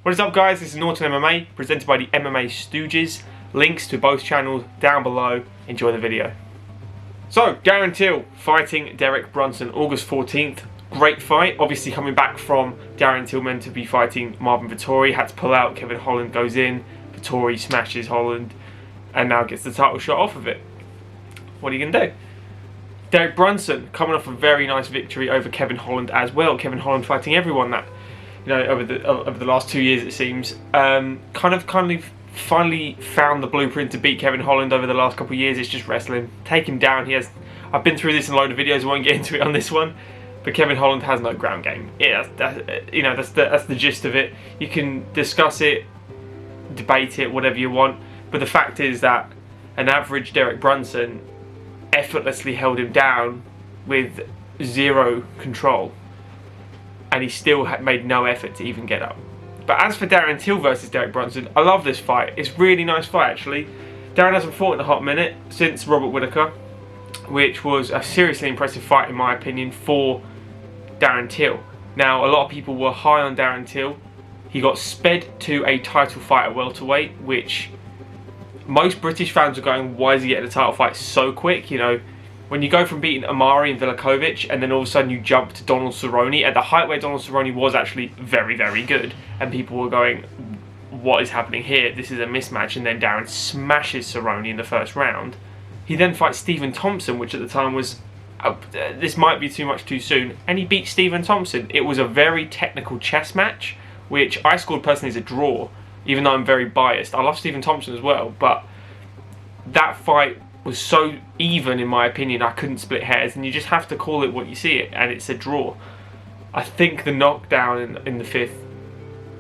What is up, guys? This is Norton MMA, presented by the MMA Stooges. Links to both channels down below. Enjoy the video. So, Darren Till fighting Derek Brunson, August 14th. Great fight. Obviously coming back from Darren Till meant to be fighting Marvin Vettori. Had to pull out. Kevin Holland goes in. Vettori smashes Holland and now gets the title shot off of it. What are you going to do? Derek Brunson coming off a very nice victory over Kevin Holland as well. Kevin Holland fighting everyone that, over the last 2 years, it seems. Kind of finally found the blueprint to beat Kevin Holland over the last couple of years. It's just wrestling. Take him down. I've been through this in a load of videos. I won't get into it on this one. But Kevin Holland has no ground game. Yeah, that's the gist of it. You can discuss it, debate it, whatever you want. But the fact is that an average Derek Brunson effortlessly held him down with zero control, and he still made no effort to even get up. But as for Darren Till versus Derek Brunson, I love this fight. It's a really nice fight, actually. Darren hasn't fought in a hot minute since Robert Whittaker, which was a seriously impressive fight in my opinion for Darren Till. Now, a lot of people were high on Darren Till. He got sped to a title fight at welterweight, which most British fans are going, why is he getting a title fight so quick? When you go from beating Amari and Vilakovic and then all of a sudden you jump to Donald Cerrone at the height where Donald Cerrone was actually very, very good, and people were going, what is happening here? This is a mismatch. And then Darren smashes Cerrone in the first round. He then fights Stephen Thompson, which at the time was, this might be too much too soon, and he beat Stephen Thompson. It was a very technical chess match, which I scored personally as a draw, even though I'm very biased. I love Stephen Thompson as well, but that fight was so even in my opinion, I couldn't split hairs, and you just have to call it what you see it, and it's a draw. I think the knockdown in the fifth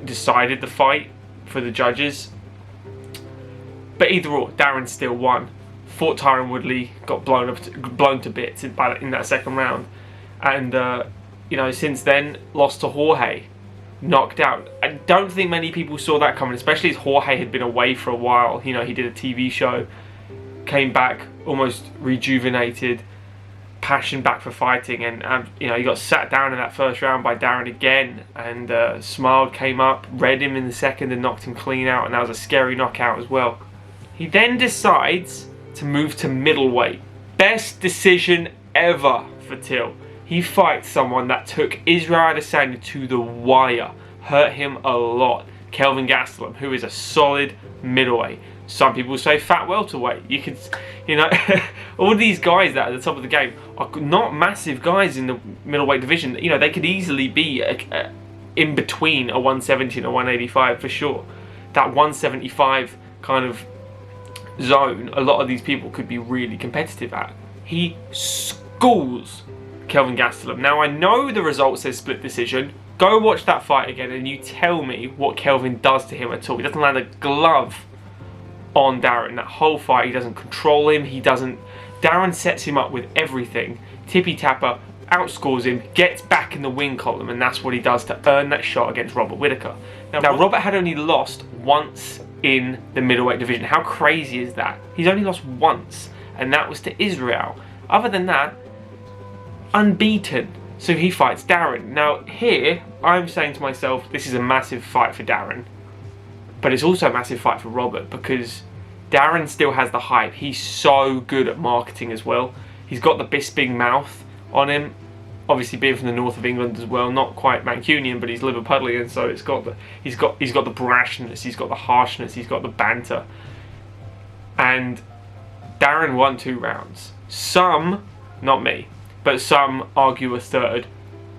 decided the fight for the judges, but either or, Darren still won. Fought Tyron Woodley, got blown to bits in that second round, and since then lost to Jorge, knocked out. I don't think many people saw that coming, especially as Jorge had been away for a while. He did a TV show, came back almost rejuvenated, passion back for fighting, and he got sat down in that first round by Darren again, and smiled, came up, read him in the second and knocked him clean out, and that was a scary knockout as well. He then decides to move to middleweight. Best decision ever for Till. He fights someone that took Israel Adesanya to the wire, hurt him a lot. Kelvin Gastelum, who is a solid middleweight. Some people say fat welterweight. You could, all these guys that are at the top of the game are not massive guys in the middleweight division. They could easily be in between a 170 and a 185 for sure. That 175 kind of zone, a lot of these people could be really competitive at. He schools Kelvin Gastelum. Now, I know the result says split decision. Go watch that fight again and you tell me what Kelvin does to him at all. He doesn't land a glove on Darren. That whole fight, he doesn't control him. Darren sets him up with everything. Tippy Tapper outscores him, gets back in the win column, and that's what he does to earn that shot against Robert Whittaker. Now Robert had only lost once in the middleweight division. How crazy is that? He's only lost once, and that was to Israel. Other than that, unbeaten. So he fights Darren. Now here, I'm saying to myself, this is a massive fight for Darren, but it's also a massive fight for Robert, because Darren still has the hype. He's so good at marketing as well. He's got the Bisping mouth on him, obviously being from the north of England as well. Not quite Mancunian, but he's Liverpudlian, so he's got the brashness, he's got the harshness, he's got the banter. And Darren won 2 rounds. Some, not me, but some argue a third.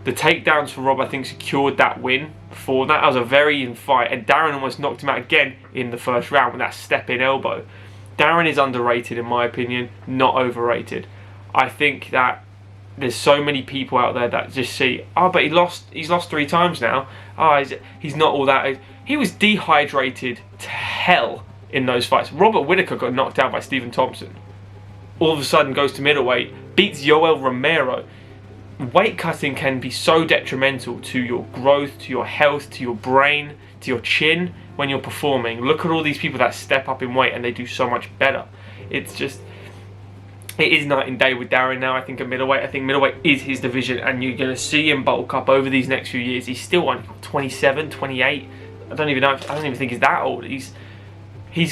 The takedowns for Rob, I think, secured that win. Before that, was a very even fight, and Darren almost knocked him out again in the first round with that step-in elbow. Darren is underrated in my opinion, not overrated. I think that there's so many people out there that just see, oh, but he's lost 3 times now. Oh, he's not all that. He was dehydrated to hell in those fights. Robert Whittaker got knocked out by Stephen Thompson. All of a sudden goes to middleweight, beats Yoel Romero. Weight cutting can be so detrimental to your growth, to your health, to your brain, to your chin when you're performing. Look at all these people that step up in weight and they do so much better. It is night and day with Darren now, I think, at middleweight. I think middleweight is his division, and you're going to see him bulk up over these next few years. He's still on 27, 28. I don't even think he's that old. He's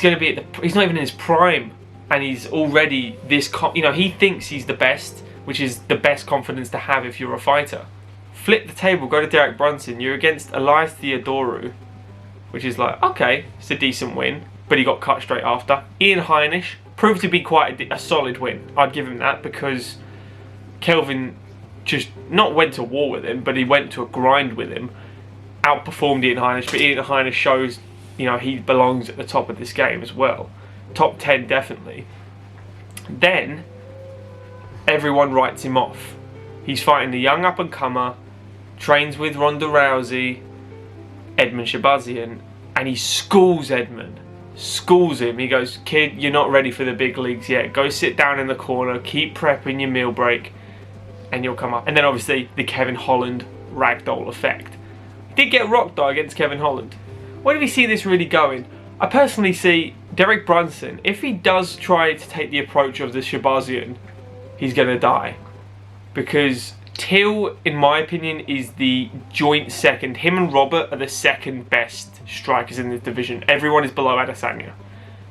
going to be he's not even in his prime, and he's already this. He thinks he's the best, which is the best confidence to have if you're a fighter. Flip the table, go to Derek Brunson. You're against Elias Theodorou, which is like, okay, it's a decent win, but he got cut straight after. Ian Heinisch proved to be quite a solid win. I'd give him that, because Kelvin just not went to war with him, but he went to a grind with him. Outperformed Ian Heinisch, but Ian Heinisch shows, he belongs at the top of this game as well. Top 10 definitely. Then everyone writes him off. He's fighting the young up-and-comer, trains with Ronda Rousey, Edmund Shabazian, and he schools Edmund. Schools him. He goes, kid, you're not ready for the big leagues yet. Go sit down in the corner, keep prepping your meal break, and you'll come up. And then obviously the Kevin Holland ragdoll effect. He did get rocked though against Kevin Holland. Where do we see this really going? I personally see Derek Brunson, if he does try to take the approach of the Shabazian, he's going to die. Because Till, in my opinion, is the joint second. Him and Robert are the second best strikers in this division. Everyone is below Adesanya.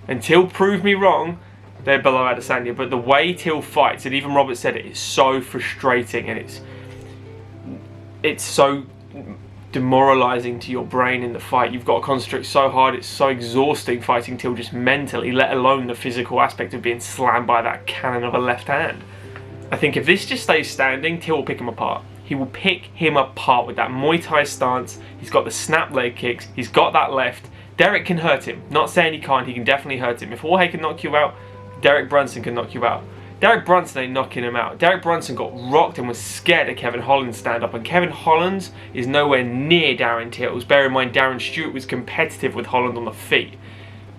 And Till proved me wrong, they're below Adesanya. But the way Till fights, and even Robert said it, is so frustrating, and it's so demoralising to your brain in the fight. You've got to concentrate so hard. It's so exhausting fighting Till just mentally, let alone the physical aspect of being slammed by that cannon of a left hand. I think if this just stays standing, Till will pick him apart. He will pick him apart with that Muay Thai stance. He's got the snap leg kicks. He's got that left. Derek can hurt him. Not saying he can't. He can definitely hurt him. If Jorge can knock you out, Derek Brunson can knock you out. Derek Brunson ain't knocking him out. Derek Brunson got rocked and was scared of Kevin Holland's stand-up. And Kevin Holland's is nowhere near Darren Till's. Bear in mind, Darren Stewart was competitive with Holland on the feet.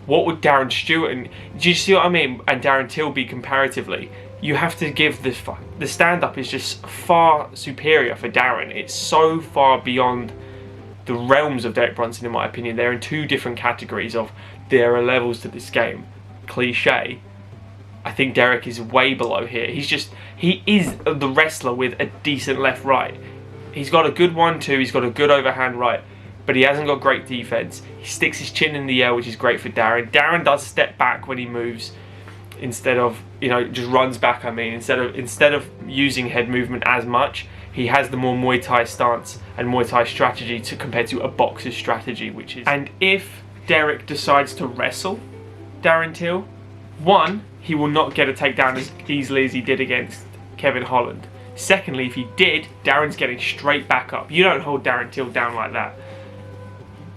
What would Darren Stewart and... Do you see what I mean? And Darren Till be comparatively? You have to give this... The stand-up is just far superior for Darren. It's so far beyond the realms of Derek Brunson, in my opinion. They're in two different categories of there are levels to this game. Cliche. I think Derek is way below here. He is the wrestler with a decent left-right. He's got a good 1-2, he's got a good overhand right, but he hasn't got great defense. He sticks his chin in the air, which is great for Darren. Darren does step back when he moves, instead of, just runs back, instead of using head movement as much. He has the more Muay Thai stance and Muay Thai strategy compared to a boxer's strategy, which is... And if Derek decides to wrestle Darren Till, one, he will not get a takedown as easily as he did against Kevin Holland. Secondly, if he did, Darren's getting straight back up. You don't hold Darren Till down like that.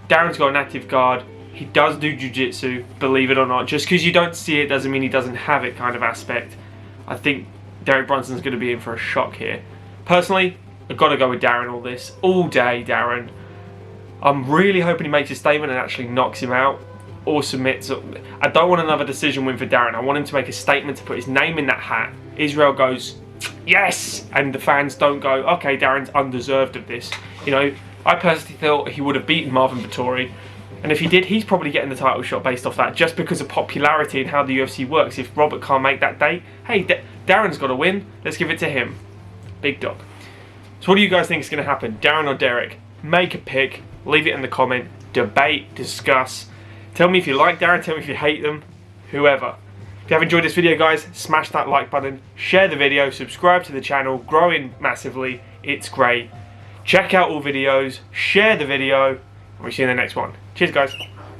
Darren's got an active guard. He does do jiu-jitsu, believe it or not. Just because you don't see it doesn't mean he doesn't have it kind of aspect. I think Derek Brunson's going to be in for a shock here. Personally, I've got to go with Darren all day, Darren. I'm really hoping he makes a statement and actually knocks him out or submits. I don't want another decision win for Darren. I want him to make a statement, to put his name in that hat. Israel goes, yes! And the fans don't go, okay, Darren's undeserved of this. I personally thought he would have beaten Marvin Vettori. And if he did, he's probably getting the title shot based off that, just because of popularity and how the UFC works. If Robert can't make that date, hey, Darren's got to win. Let's give it to him. Big dog. So what do you guys think is going to happen? Darren or Derek? Make a pick. Leave it in the comment. Debate. Discuss. Tell me if you like Darren. Tell me if you hate them. Whoever. If you have enjoyed this video, guys, smash that like button. Share the video. Subscribe to the channel. Growing massively. It's great. Check out all videos. Share the video. And we'll see you in the next one. Cheers, guys.